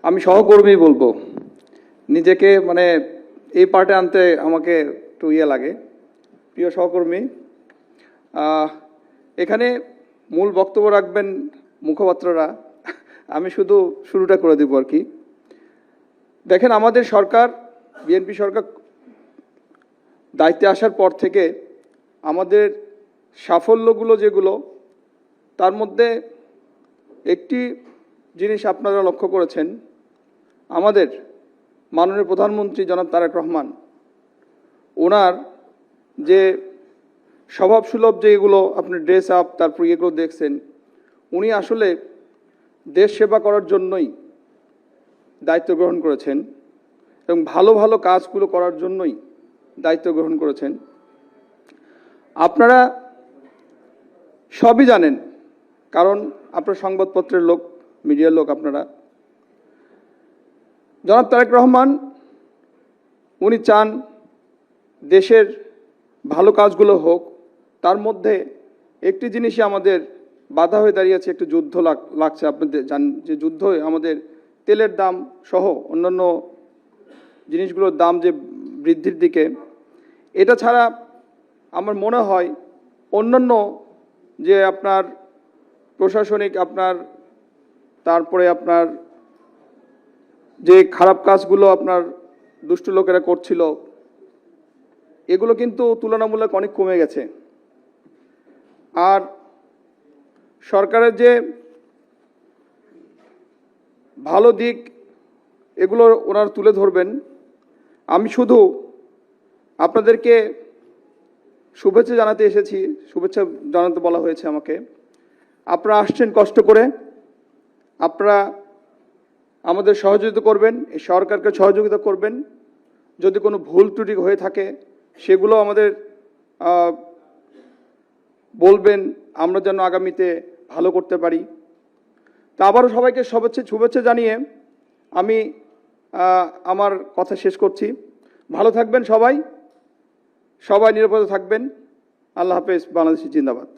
আমি সহকর্মী বলবো, নিজেকে মানে এই পার্টে আনতে আমাকে একটু লাগে। প্রিয় সহকর্মী, এখানে মূল বক্তব্য রাখবেন মুখপাত্ররা, আমি শুধু শুরুটা করে দেব আর কি। দেখেন, আমাদের সরকার, বিএনপি সরকার দায়িত্বে আসার পর থেকে আমাদের সাফল্যগুলো যেগুলো, তার মধ্যে একটি জিনিস আপনারা লক্ষ্য করেছেন, আমাদের মাননীয় প্রধানমন্ত্রী জনাব তারেক রহমান, ওনার যে স্বভাবসুলভ যেগুলো আপনি ড্রেস আপ, তারপর এগুলো দেখছেন, উনি আসলে দেশ সেবা করার জন্যই দায়িত্ব গ্রহণ করেছেন এবং ভালো ভালো কাজগুলো করার জন্যই দায়িত্ব গ্রহণ করেছেন। আপনারা সবই জানেন, কারণ আপনার সংবাদপত্রের লোক, মিডিয়ার লোক আপনারা। জনাব তারেক রহমান উনি চান দেশের ভালো কাজগুলো হোক, তার মধ্যে একটি জিনিসই আমাদের বাধা হয়ে দাঁড়িয়েছে, একটু যুদ্ধ লাগছে। আপনাদের জানেন যে যুদ্ধ আমাদের তেলের দাম সহ অন্যান্য জিনিসগুলোর দাম যে বৃদ্ধির দিকে, এটা ছাড়া আমার মনে হয় অন্যান্য যে আপনার প্রশাসনিক আপনার, তারপরে আপনার যে খারাপ কাজগুলো আপনার দুষ্ট লোকেরা করছিল, এগুলো কিন্তু তুলনামূলক অনেক কমে গেছে। আর সরকারের যে ভালো দিক, এগুলো ওনারা তুলে ধরবেন। আমি শুধু আপনাদেরকে শুভেচ্ছা জানাতে এসেছি, শুভেচ্ছা জানাতে বলা হয়েছে আমাকে। আপনারা আসছেন কষ্ট করে, আপনারা আমাদের সহযোগিতা করবেন, এই সরকারকে সহযোগিতা করবেন। যদি কোনো ভুল ত্রুটি হয়ে থাকে সেগুলো আমাদের বলবেন, আমরা যেন আগামীতে ভালো করতে পারি। তা আবারও সবাইকে শুভেচ্ছা জানিয়ে আমি আমার কথা শেষ করছি। ভালো থাকবেন সবাই, সবাই নিরাপদে থাকবেন। আল্লাহ হাফেজ। বাংলাদেশ জিন্দাবাদ।